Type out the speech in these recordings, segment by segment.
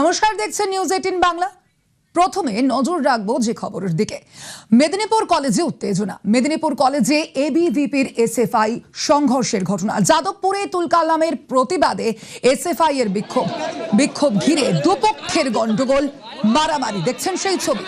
নমস্কার, দেখছেন নিউজ 18 বাংলা। প্রথমে নজর রাখবো যে খবরের দিকে। মেদিনীপুর কলেজে উত্তেজনা। মেদিনীপুর কলেজে এবিভিপির এসএফআই সংঘর্ষের ঘটনা। যাদবপুরে তুলকালামের প্রতিবাদে এসএফআই এর বিক্ষোভ ঘিরে দুপক্ষের গন্ডগোল, মারামারি। দেখছেন সেই ছবি।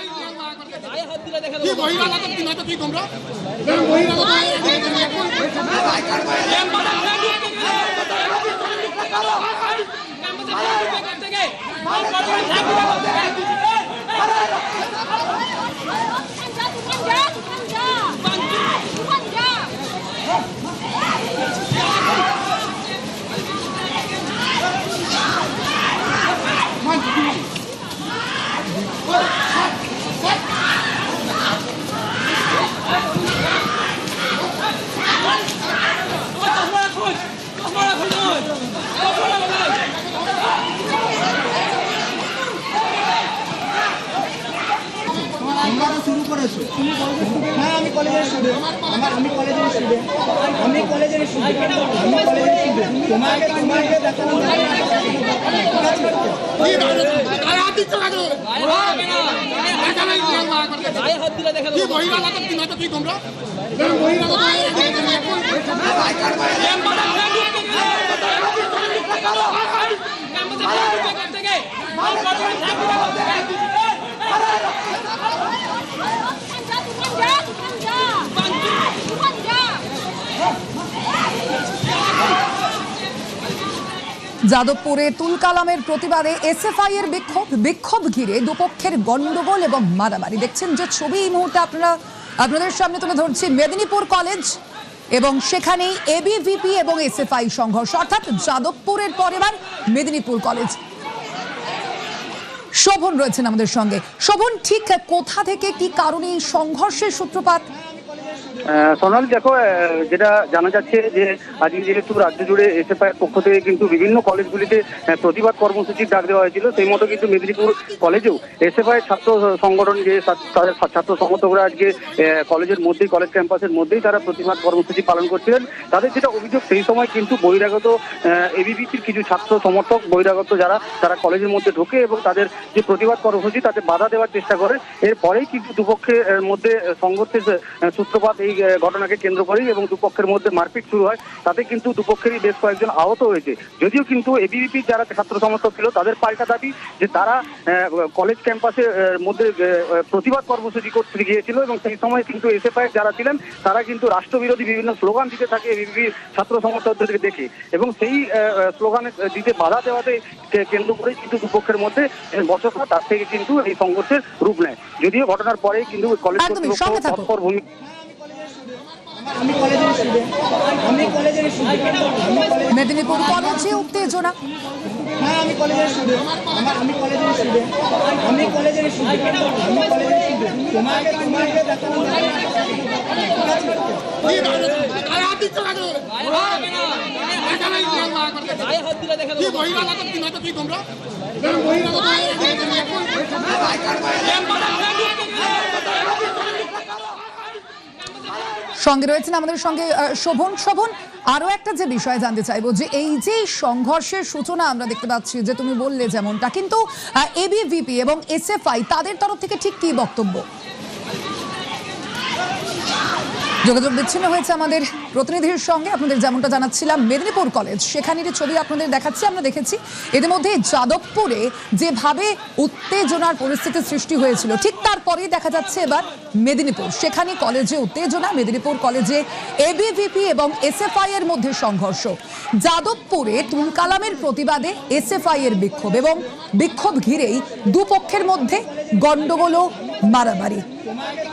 শুরু করেছো? হ্যাঁ, আমি কলেজের স্টুডেন্ট। আমি কলেজের স্টুডেন্ট। তোমাকে দেখানো যাদবপুরে তুলকালামের প্রতিবাদে এসএফআই এর বিক্ষোভ ঘিরে দুপক্ষের গন্ডগোল এবং মারামারি। দেখছেন যে ছবি এই মুহূর্তে আপনাদের সামনে তুলে ধরছি। মেদিনীপুর কলেজ এবং সেখানেই এবিভিপি এবং এসএফআই সংঘর্ষ, অর্থাৎ যাদবপুরের পর এবার মেদিনীপুর কলেজ। শোভন রয়েছেন আমাদের সঙ্গে। শোভন, ঠিক কোথা থেকে কি কারণে এই সংঘর্ষের সূত্রপাত? সোনাল, দেখো, যেটা জানা যাচ্ছে যে আজকে যেহেতু রাজ্য জুড়ে এসএফআই এর পক্ষ থেকে কিন্তু বিভিন্ন কলেজগুলিতে প্রতিবাদ কর্মসূচির ডাক দেওয়া হয়েছিল, সেই মতো কিন্তু মেদিনীপুর কলেজেও এসএফআই ছাত্র সংগঠন, যে তাদের ছাত্র সমর্থকরা আজকে কলেজের মধ্যেই, কলেজ ক্যাম্পাসের মধ্যেই তারা প্রতিবাদ কর্মসূচি পালন করছিলেন। তাদের যেটা অভিযোগ, সেই সময় কিন্তু বহিরাগত এবিভিপির কিছু ছাত্র সমর্থক, বহিরাগত যারা, তারা কলেজের মধ্যে ঢোকে এবং তাদের যে প্রতিবাদ কর্মসূচি তাতে বাধা দেওয়ার চেষ্টা করে। এরপরেই কিন্তু দুপক্ষের মধ্যে সংঘর্ষের সূত্রপাত এই ঘটনাকে কেন্দ্র করেই, এবং দুপক্ষের মধ্যে মারপিট শুরু হয়। তাতে কিন্তু দুপক্ষেরই বেশ কয়েকজন আহত হয়েছে। যদিও কিন্তু এবিভিপির যারা ছাত্র সমর্থক ছিল, তাদের পাল্টা দাবি যে তারা কলেজ ক্যাম্পাসের মধ্যে প্রতিবাদ কর্মসূচি করতে গিয়েছিল এবং সেই সময় কিন্তু এসএফআই যারা ছিলেন তারা কিন্তু রাষ্ট্রবিরোধী বিভিন্ন স্লোগান দিতে থাকে এবিভিপি ছাত্র সমর্থকদেরকে দেখে, এবং সেই স্লোগানে দিতে বাধা দেওয়াতে কেন্দ্র করেই কিন্তু দুপক্ষের মধ্যে বচসা, তার থেকে কিন্তু এই সংঘর্ষের রূপ নেয়। যদিও ঘটনার পরেই কিন্তু কলেজ কর্তৃপক্ষ তৎপর ভূমিকা। মেদিনীপুর কলেজে উত্তেজনা। হ্যাঁ, আমি কলেজের স্টুডেন্ট। তোমাকে দেখানো সঙ্গে রয়েছেন আমাদের সঙ্গে শোভন, আরো একটা যে বিষয় জানতে চাইবো, যে এই যে সংঘর্ষের সূচনা আমরা দেখতে পাচ্ছি, যে তুমি বললে যেমনটা, কিন্তু এবিভিপি এবং এসএফআই তাদের তরফ থেকে ঠিক কি বক্তব্য? যোগাযোগ বিচ্ছিন্ন হয়েছে আমাদের প্রতিনিধির সঙ্গে। আপনাদের যেমনটা জানাচ্ছিলাম, মেদিনীপুর কলেজ, সেখানের ছবি আপনাদের দেখাচ্ছি। আমরা দেখেছি এদের মধ্যে যাদবপুরে যেভাবে উত্তেজনার পরিস্থিতি সৃষ্টি হয়েছিল, ঠিক তারপরেই দেখা যাচ্ছে এবার মেদিনীপুর, সেখানে কলেজে উত্তেজনা। মেদিনীপুর কলেজে এবিভিপি এবং এসএফআই এর মধ্যে সংঘর্ষ। যাদবপুরে তুলকালামের প্রতিবাদে এসএফআই এর বিক্ষোভ, এবং বিক্ষোভ ঘিরেই দুপক্ষের মধ্যে গন্ডগোল ও মারামারি।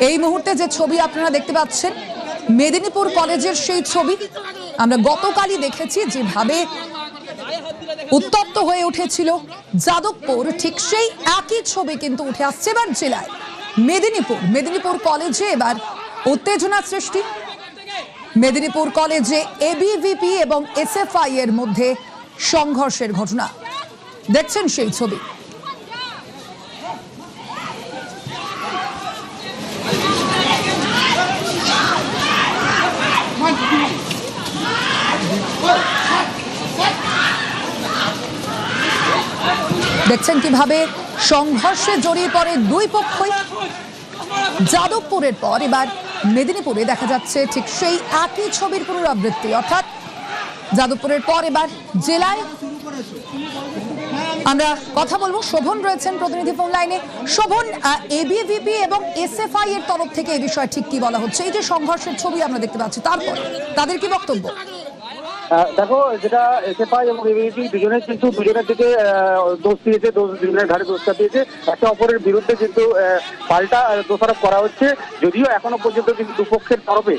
এই মুহূর্তে যে ছবি আপনারা দেখতে পাচ্ছেন, মেদিনীপুর কলেজের সেই ছবি। আমরা গতকালই দেখেছি যেভাবে উত্তপ্ত হয়ে উঠেছিল যাদবপুর, ঠিক সেই একই ছবি কিন্তু উঠে আসছে এবার জেলায় মেদিনীপুর কলেজে এবার উত্তেজনা সৃষ্টি। মেদিনীপুর কলেজে এবিভিপি এবং এসএফআই এর মধ্যে সংঘর্ষের ঘটনা। দেখছেন সেই ছবি। দেখছেন কিভাবে সংঘর্ষে জড়িয়ে পড়ে দুই পক্ষই। যাদবপুরের পর এবার মেদিনীপুরে দেখা যাচ্ছে ঠিক সেই একই ছবির পুনরাবৃত্তি, অর্থাৎ যাদবপুরের পর এবার জেলায়। আমরা কথা বলবো, শোভন রয়েছেন প্রতিনিধি ফোন লাইনে। শোভন, এবিভিপি এবং এসএফআই এর তরফ থেকে এই বিষয়ে ঠিক কি বলা হচ্ছে? এই যে সংঘর্ষের ছবি আমরা দেখতে পাচ্ছি, তারপর তাদের কি বক্তব্য? দেখো, যেটা এসএফআই এবং এবিভিপি দুজনের কিন্তু দুজনের দিকে দোষ দিয়েছে, দুজনের ঘাড়ে দোষ চাপিয়েছে, একে অপরের বিরুদ্ধে কিন্তু পাল্টা দোষারোপ করা হচ্ছে। যদিও এখনো পর্যন্ত কিন্তু দুপক্ষের তরফে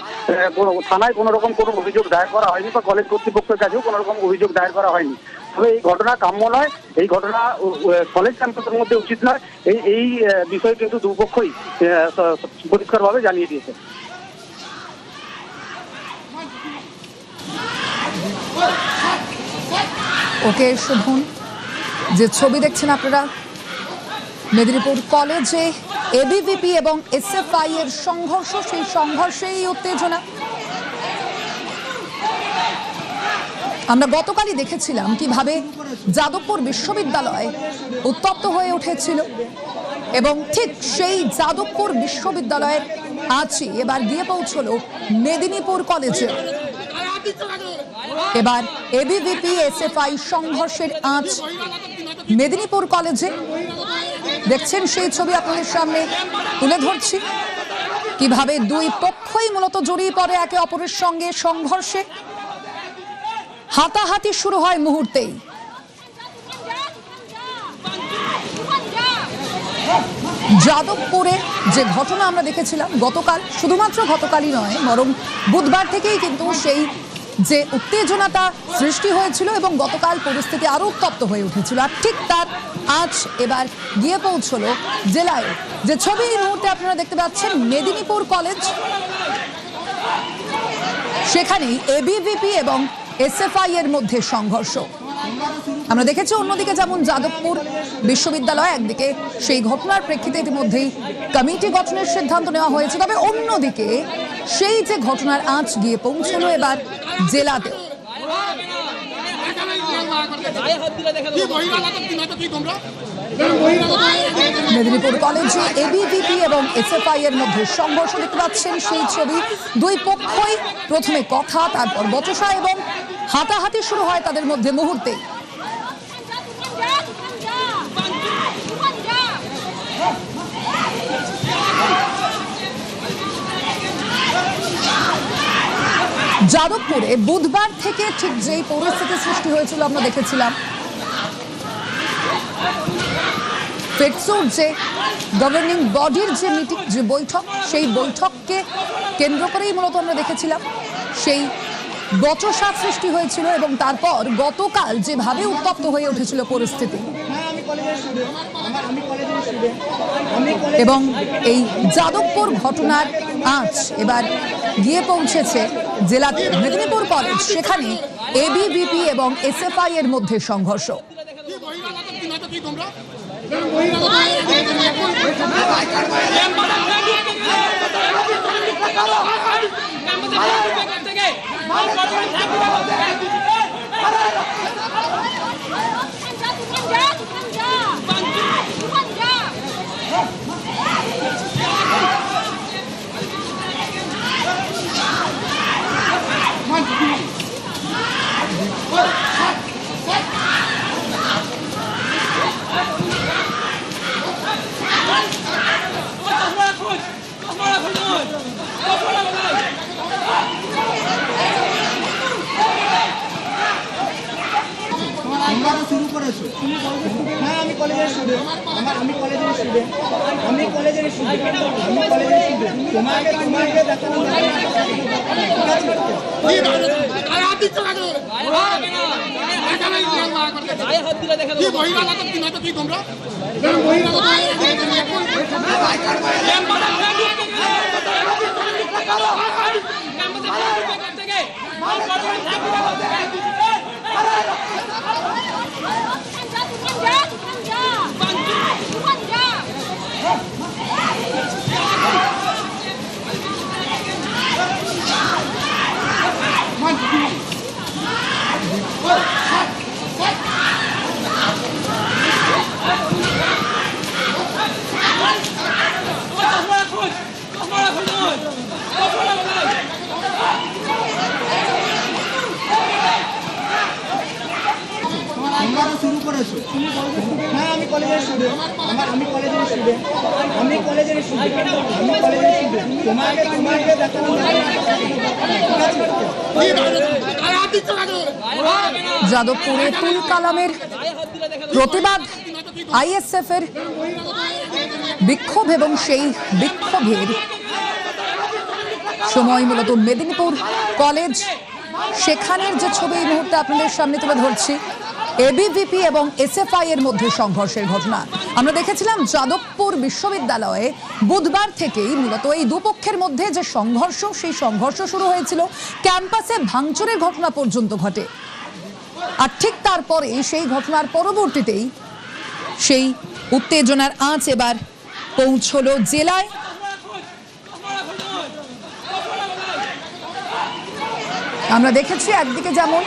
থানায় কোনো রকম কোনো অভিযোগ দায়ের করা হয়নি বা কলেজ কর্তৃপক্ষের কাছেও কোনো রকম অভিযোগ দায়ের করা হয়নি। তবে এই ঘটনা কাম্য নয়, এই ঘটনা কলেজ ক্যাম্পাসের মধ্যে উচিত নয়, এই বিষয়ে কিন্তু দুপক্ষই পরিষ্কারভাবে জানিয়ে দিয়েছে। ওকে শোভন, যে ছবি দেখছেন আপনারা মেদিনীপুর কলেজে এবিভিপি এবং এসএফআই এর সংঘর্ষ, সেই সংঘর্ষেই উত্তেজনা। আমরা গতকালই দেখেছিলাম কিভাবে যাদবপুর বিশ্ববিদ্যালয় উত্তপ্ত হয়ে উঠেছিল এবং ঠিক সেই যাদবপুর বিশ্ববিদ্যালয়ের আজই এবার গিয়ে পৌঁছলো মেদিনীপুর কলেজে। এবার এবিভিপি এসএফআই সংঘর্ষের আঁচ মেদিনীপুর কলেজে। দেখছেন সেই ছবি আপনাদের সামনে তুলে ধরছি, কিভাবে দুই পক্ষই মূলত জড়িয়ে পড়ে একে অপরের সঙ্গে সংঘর্ষে। হাতাহাতি শুরু হয় মুহূর্তেই। যাদবপুরে যে ঘটনা আমরা দেখেছিলাম গতকাল, শুধুমাত্র গতকালই নয় বরং বুধবার থেকেই কিন্তু সেই যে উত্তেজনাটা সৃষ্টি হয়েছিল এবং গতকাল পরিস্থিতি আরো উত্তপ্ত হয়ে উঠেছিল, আর ঠিক তার আজ এবার গিয়ে পৌঁছলো জেলায়। যে ছবি এই মুহূর্তে আপনারা দেখতে পাচ্ছেন মেদিনীপুর কলেজ, সেখানেই এবিভিপি এবং এসএফআই এর মধ্যে সংঘর্ষ আমরা দেখেছি। অন্যদিকে যেমন যাদবপুর বিশ্ববিদ্যালয় একদিকে সেই ঘটনার প্রেক্ষিতে ইতিমধ্যেই কমিটি গঠনের সিদ্ধান্ত নেওয়া হয়েছে, তবে অন্যদিকে সেই যে ঘটনার আঁচ গিয়ে পৌঁছলো এবার জেলাতে। মেদিনীপুর কলেজে এবিভিপি এবং এসএফআই এর মধ্যে সংঘর্ষ দেখতে পাচ্ছেন সেই ছবি। দুই পক্ষই প্রথমে কথা, তারপর বচসা এবং হাতাহাতি শুরু হয় তাদের মধ্যে মুহূর্তে। যাদবপুরে বুধবার থেকে ঠিক যেই পরিস্থিতি সৃষ্টি হয়েছিল আমরা দেখেছিলাম, ফেডসুর যে গভর্নিং বডির যে মিটিং, যে বৈঠক, সেই বৈঠককে কেন্দ্র করেই মূলত আমরা দেখেছিলাম সেই বচসা সৃষ্টি হয়েছিল এবং তারপর গতকাল যেভাবে উত্তপ্ত হয়ে উঠেছিল পরিস্থিতি। এবং এই যাদবপুর ঘটনার আঁচ এবার গিয়ে পৌঁছেছে জেলাতে মেদিনীপুর কলেজ, সেখানে এবিভিপি এবং এসএফআই এর মধ্যে সংঘর্ষ। শুরু করেছো? হ্যাঁ, আমি কলেজের স্টুডেন্ট, আমি কলেজের স্টুডেন্ট, আমি কলেজের স্টুডেন্ট, আমি কলেজের স্টুডেন্ট। তোমাকে দেখানো কলেজের স্টুডেন্ট আমি কলেজের স্টুডেন্ট আমি কলেজের স্টুডেন্ট তোমাকে দেখানো যাদবপুরে তুল কালামের প্রতিবাদ, আইএসএফ এর বিক্ষোভ এবং সেই বিক্ষোভের সময় মূলত মেদিনীপুর কলেজ, সেখানের যে ছবি এই মুহূর্তে আপনাদের সামনে তুলে ধরছি। এবিভিপি এবং এসএফআই এর মধ্যে সংঘর্ষের ঘটনা আমরা দেখেছিলাম যাদবপুর বিশ্ববিদ্যালয়ে বুধবার থেকেই মূলত এই দুপক্ষের মধ্যে যে সংঘর্ষ, সেই সংঘর্ষ শুরু হয়েছিল, ক্যাম্পাসে ভাঙচুরের ঘটনা পর্যন্ত ঘটে। আর ঠিক তারপরে সেই ঘটনার পরবর্তীতেই সেই উত্তেজনার আঁচ এবার পৌঁছলো জেলায়। আমরা দেখেছি একদিকে যেমন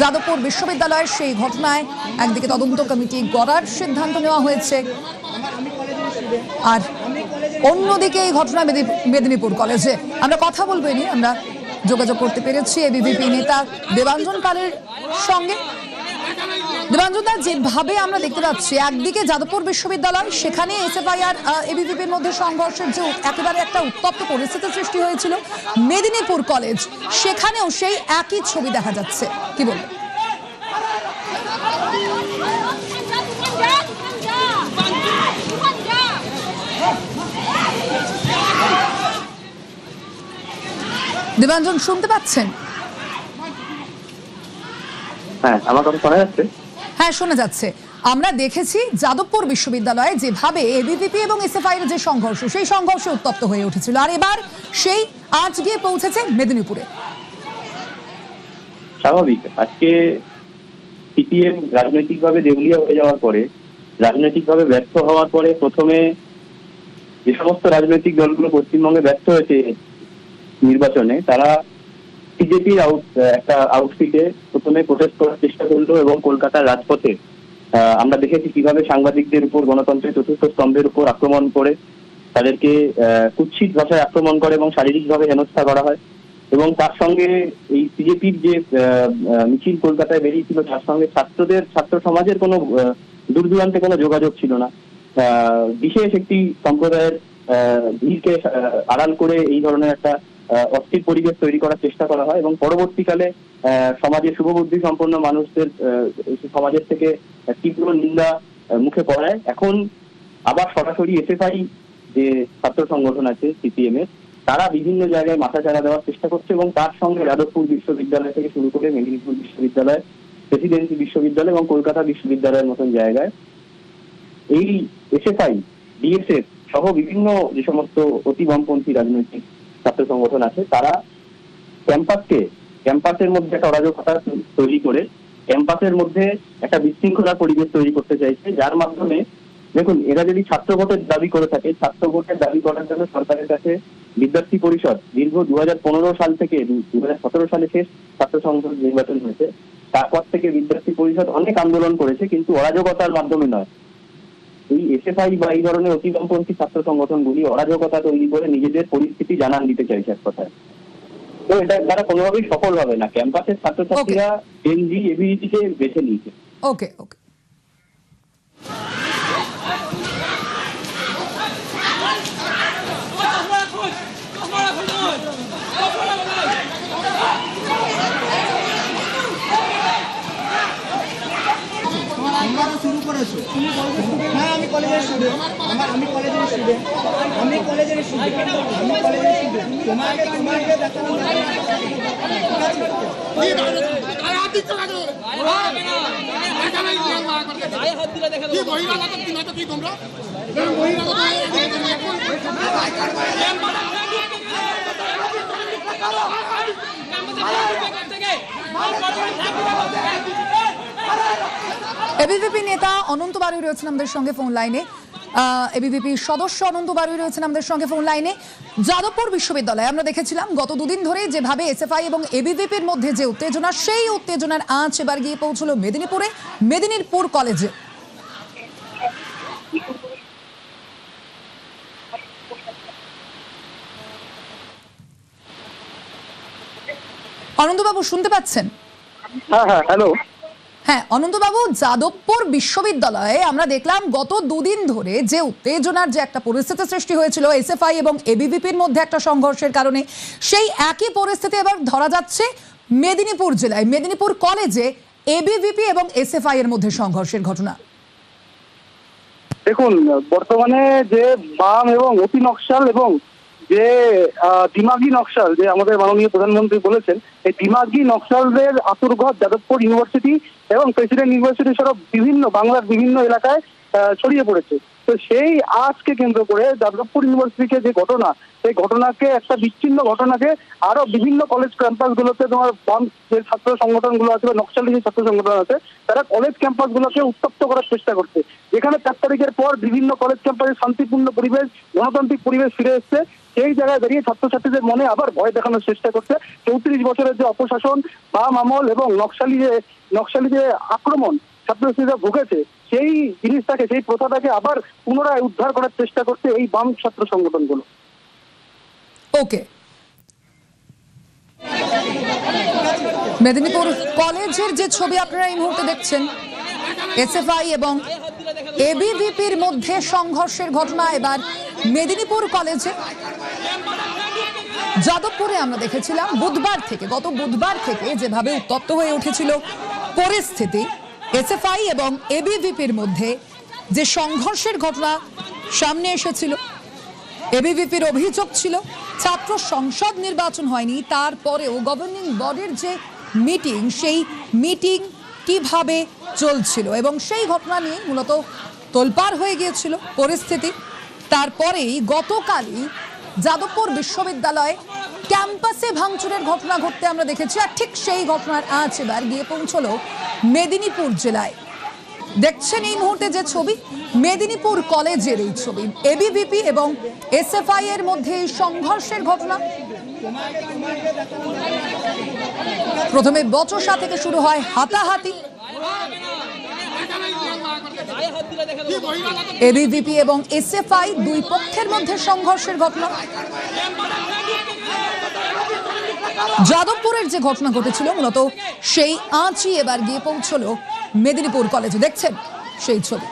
যাদবপুর বিশ্ববিদ্যালয়ের সেই ঘটনায় একদিকে তদন্ত কমিটি গড়ার সিদ্ধান্ত নেওয়া হয়েছে, আর অন্যদিকে এই ঘটনা মেদিনীপুর কলেজে। আমরা কথা বলবো এ নিয়ে, আমরা যোগাযোগ করতে পেরেছি এবিভিপি নেতা দেবাঞ্জন পালের সঙ্গে। দেবাঞ্জন দা, যেভাবে আমরা দেখতে পাচ্ছি একদিকে যাদবপুর বিশ্ববিদ্যালয়, সেখানে এসএফআই আর এবিভিপির মধ্যে সংঘর্ষের যে একেবারে একটা উত্তপ্ত পরিস্থিতি সৃষ্টি হয়েছিল, মেদিনীপুর কলেজ সেখানেও সেই একই ছবি দেখা যাচ্ছে, কি বলবো? দেবাঞ্জন শুনতে পাচ্ছেন? হ্যাঁ, আমার কথা শোনা যাচ্ছে? হ্যাঁ, শোনা যাচ্ছে। আমরা দেখেছি যাদবপুর বিশ্ববিদ্যালয়ে যেভাবে এবিভিপি এবং এসএফআই এর যে সংঘর্ষ, সেই সংঘর্ষে উত্তপ্ত হয়ে উঠেছিল, আর এবার সেই আজ গিয়ে পৌঁছেছে মেদিনীপুরে। স্বাভাবিক, আজকে সিপিএম রাজনৈতিকভাবে দেউলিয়া হয়ে যাওয়ার পরে, রাজনৈতিকভাবে ব্যর্থ হওয়ার পরে, প্রথমে যে সমস্ত রাজনৈতিক দলগুলো পশ্চিমবঙ্গে ব্যর্থ হয়েছে নির্বাচনে, তারা বিজেপির একটা আউটফিটে প্রথমে প্রোটেস্ট করার চেষ্টা করলো এবং কলকাতার রাজপথে আমরা দেখেছি কিভাবে সাংবাদিকদের উপর, গণতন্ত্রের চতুর্থ স্তম্ভের উপর আক্রমণ করে তাদেরকে কুৎসিত ভাষায় আক্রমণ করে এবং শারীরিকভাবে হেনস্থা করা হয়। এবং তার সঙ্গে এই বিজেপির যে মিছিল কলকাতায় বেরিয়েছিল, তার সঙ্গে ছাত্র সমাজের কোনো দূর দূরান্তে কোনো যোগাযোগ ছিল না। বিশেষ একটি সম্প্রদায়ের ভিড়কে আড়াল করে এই ধরনের একটা অস্থির পরিবেশ তৈরি করার চেষ্টা করা হয় এবং পরবর্তীকালে সমাজের শুভবুদ্ধি সম্পন্ন মানুষদের সমাজের থেকে তীব্র নিন্দা মুখে পড়ায়। এখন আবার সরাসরি এসএফআই যে ছাত্র সংগঠন আছে সিপিএম এর, তারা বিভিন্ন জায়গায় মাথাচাড়া দেওয়ার চেষ্টা করছে এবং তার সঙ্গে যাদবপুর বিশ্ববিদ্যালয় থেকে শুরু করে মেদিনীপুর বিশ্ববিদ্যালয়, প্রেসিডেন্সি বিশ্ববিদ্যালয় এবং কলকাতা বিশ্ববিদ্যালয়ের মতন জায়গায় এই এসএফআই, ডিএসএফ সহ বিভিন্ন যে সমস্ত অতি বামপন্থী রাজনৈতিক ছাত্র সংগঠন আছে, তারা ক্যাম্পাসের মধ্যে একটা অরাজকতা তৈরি করে ক্যাম্পাসের মধ্যে একটা বিশৃঙ্খলার পরিবেশ তৈরি করতে চাইছে, যার মাধ্যমে, দেখুন, এরা যদি ছাত্র ভোটের দাবি করে থাকে, ছাত্র ভোটের দাবি করার জন্য সরকারের কাছে বিদ্যার্থী পরিষদ দীর্ঘ 2015 সাল থেকে 2017 সালে শেষ ছাত্র সংসদ নির্বাচন হয়েছে, তারপর থেকে বিদ্যার্থী পরিষদ অনেক আন্দোলন করেছে, কিন্তু অরাজকতার মাধ্যমে নয়। এই এসএফআই বা এই ধরনের অতিবামপন্থী ছাত্র সংগঠনগুলি অরাজকতা তৈরি করে নিজেদের পরিস্থিতি জানান দিতে চাইছে এক কথায়। তো এটা তারা কোনোভাবেই সফল হবে না। ক্যাম্পাসের ছাত্রছাত্রীরা এনজি এবিভিপিকে বেছে নিয়েছে। ওকে ওকে শুরু করেছো? হ্যাঁ, আমি কলেজের স্টুডেন্ট আমি কলেজের স্টুডেন্ট আমি কলেজের স্টুডেন্ট তোমাকে দেখানো এবিভিপি নেতা অনন্ত বারুই রয়েছেন আমাদের সঙ্গে ফোন লাইনে। এবিভিপি সদস্য অনন্ত বারুই রয়েছেন আমাদের সঙ্গে ফোন লাইনে। যাদবপুর বিশ্ববিদ্যালয়ে আমরা দেখেছিলাম গত দুদিন ধরে যেভাবে এসএফআই এবং এবিভিপির মধ্যে যে উত্তেজনা, সেই উত্তেজনার আঁচ এবার গিয়ে পৌঁছলো মেদিনীপুরে, মেদিনীপুর কলেজে। অনন্তবাবু শুনতে পাচ্ছেন? হ্যাঁ, হ্যালো। হ্যাঁ অনন্তবাবু, যাদবপুর বিশ্ববিদ্যালয়ে আমরা দেখলাম গত দুদিন ধরে যে উত্তেজনার যে একটা পরিস্থিতি সৃষ্টি হয়েছিল এসএফআই এবং এবিভিপির মধ্যে একটা সংঘর্ষের কারণে, সেই একই পরিস্থিতি এবার ধরা যাচ্ছে মেদিনীপুর জেলায়, মেদিনীপুর কলেজে এবিভিপি এবং এসএফআই এর মধ্যে সংঘর্ষের ঘটনা। দেখুন, বর্তমানে যে বাম এবং অতি নকশাল এবং যে দিমাগি নকশাল যে আমাদের মাননীয় প্রধানমন্ত্রী বলেছেন, এই দিমাগি নকশালদের আতুরঘর যাদবপুর ইউনিভার্সিটি এবং প্রেসিডেন্ট ইউনিভার্সিটি সহ বিভিন্ন বাংলার বিভিন্ন এলাকায় ছড়িয়ে পড়েছে। তো সেই আজকে কেন্দ্র করে যাদবপুর ইউনিভার্সিটিকে যে ঘটনা, সেই ঘটনাকে একটা বিচ্ছিন্ন ঘটনাকে আরো বিভিন্ন কলেজ ক্যাম্পাস গুলোতে তোমার বাম যে ছাত্র সংগঠনগুলো আছে বা নকশালি যে ছাত্র সংগঠন আছে, তারা কলেজ ক্যাম্পাস গুলোকে উত্তপ্ত করার চেষ্টা করছে। যেখানে 4 তারিখের পর বিভিন্ন কলেজ ক্যাম্পাসে শান্তিপূর্ণ পরিবেশ, গণতান্ত্রিক পরিবেশ ফিরে এসছে, সেই জায়গায় দাঁড়িয়ে ছাত্রছাত্রীদের মনে আবার ভয় দেখানোর চেষ্টা করছে। 34 বছরের যে অপশাসন, বাম আমল এবং নকশালি যে আক্রমণ ছাত্রছাত্রীরা ভুগেছে, সেই জিনিসটাকে, সেই প্রথাটাকে আবার পুনরায় উদ্ধার করার চেষ্টা করছে এই বাম ছাত্র সংগঠনগুলো। ওকে, মেদিনীপুর কলেজের যে ছবি আপনারা এই মুহূর্তে দেখছেন, এসএফআই এবং এবিভিপির মধ্যে সংঘর্ষের ঘটনা এবার মেদিনীপুর কলেজে। যাদবপুরে আমরা দেখেছিলাম গত বুধবার থেকে যেভাবে উত্তপ্ত হয়ে উঠেছিল পরিস্থিতি, এসএফআই এবং এবিভিপির মধ্যে যে সংঘর্ষের ঘটনা সামনে এসেছিল। এবিভিপির অভিযোগ ছিল ছাত্র সংসদ নির্বাচন হয়নি, তারপরেও গভর্নিং বডির যে মিটিং, সেই মিটিং কিভাবে চলছিল এবং সেই ঘটনা নিয়ে মূলত তোলপাড় হয়ে গিয়েছিল পরিস্থিতি। তারপরেই গতকালই যাদবপুর বিশ্ববিদ্যালয়ে ক্যাম্পাসে ভাঙচুরের ঘটনা ঘটতে আমরা দেখেছি, আর ঠিক সেই ঘটনার আঁচ এবার গিয়ে পৌঁছলো মেদিনীপুর জেলায়। দেখছেন এই মুহূর্তে যে ছবি, মেদিনীপুর কলেজের এই ছবি, এবিভিপি এবং এসএফআই এর মধ্যে এই সংঘর্ষের ঘটনা। প্রথমে বচসা থেকে শুরু হয় হাতাহাতি, এবিভিপি এবং এসএফআই দুই পক্ষের মধ্যে সংঘর্ষের ঘটনা। যাদবপুরের যে ঘটনা ঘটেছিল মূলত সেই আঁচই এবার গিয়ে পৌঁছলো মেদিনীপুর কলেজে। দেখছেন সেই ছবি।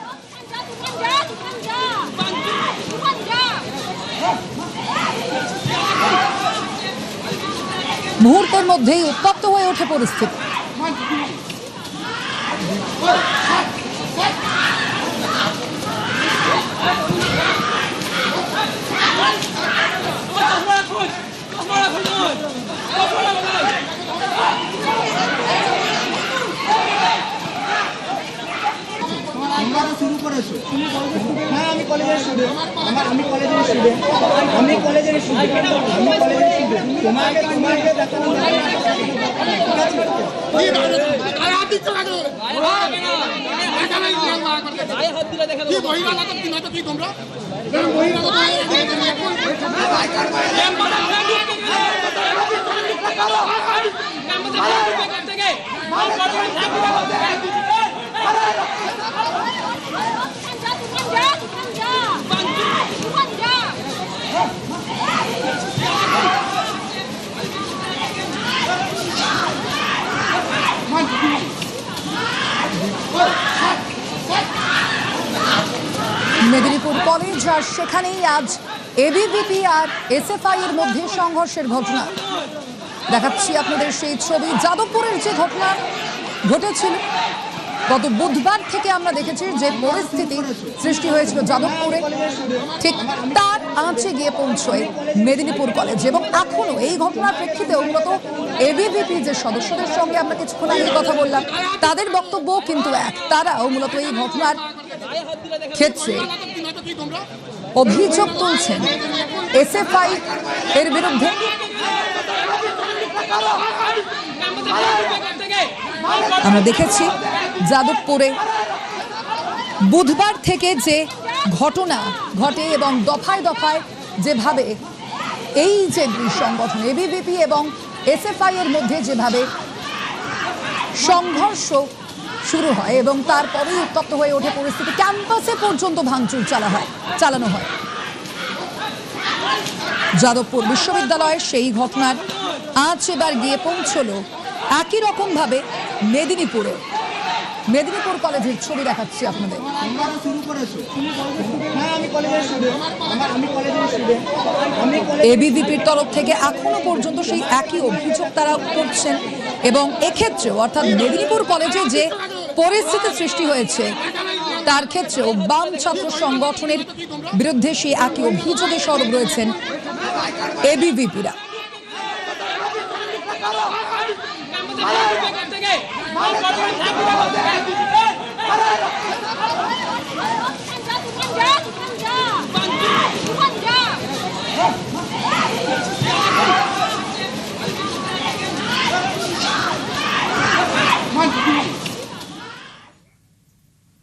মুহূর্তের মধ্যেই উত্তপ্ত হয়ে ওঠে পরিস্থিতি। শুরু করেছো? হ্যাঁ, আমি কলেজের স্টুডেন্ট। আমি কলেজের স্টুডেন্ট। আমি কলেজের স্টুডেন্ট। তোমাকে দেখানো মেদিনীপুর কলেজ, আর সেখানেই আজ এবিভিপি আর এসএফআই এর মধ্যে সংঘর্ষের ঘটনা দেখাচ্ছি আপনাদের সেই ছবি। যাদবপুরের যে ঘটনা ঘটেছিল গত বুধবার থেকে আমরা দেখেছি যে পরিস্থিতি সৃষ্টি হয়েছিল যাদবপুরে, ঠিক তার আঁচে গিয়ে পৌঁছয় মেদিনীপুর কলেজ। এবং এখনো এই ঘটনার প্রেক্ষিতে মূলত এবিভিপি যে সদস্যদের সঙ্গে আমরা কিছুক্ষণ আগে কথা বললাম, তাদের বক্তব্য কিন্তু এক। তারাও মূলত এই ঘটনার ক্ষেত্রে অভিযোগ তুলছেন এসএফআই এর বিরুদ্ধে। আমরা দেখেছি যাদবপুরে বুধবার থেকে যে ঘটনা ঘটে এবং দফায় দফায় যেভাবে এই যে দুই সংগঠন এবিভিপি এবং এসএফআই এর মধ্যে যেভাবে সংঘর্ষ শুরু হয় এবং তারপরেই উত্তপ্ত হয়ে ওঠে পরিস্থিতি, ক্যাম্পাসে পর্যন্ত ভাঙচুর চালানো হয়। যাদবপুর বিশ্ববিদ্যালয়ের সেই ঘটনার আঁচ এবার গিয়ে পৌঁছলো একই রকম ভাবে মেদিনীপুরে। মেদিনীপুর কলেজের ছবি দেখাচ্ছি আপনাদের। তোমরা তো শুরু করেছো। হ্যাঁ আমি কলেজের স্টুডেন্ট, আমি কলেজের স্টুডেন্ট, আমি কলেজ এবিভিপির তরফ থেকে এখনো পর্যন্ত সেই একই অভিযোগ তারা করছেন এবং এক্ষেত্রেও অর্থাৎ মেদিনীপুর কলেজে যে পরিস্থিতি সৃষ্টি হয়েছে তার ক্ষেত্রেও বাম ছাত্র সংগঠনের বিরুদ্ধে সেই একই অভিযোগে সরব রয়েছেন এবিভিপিরা।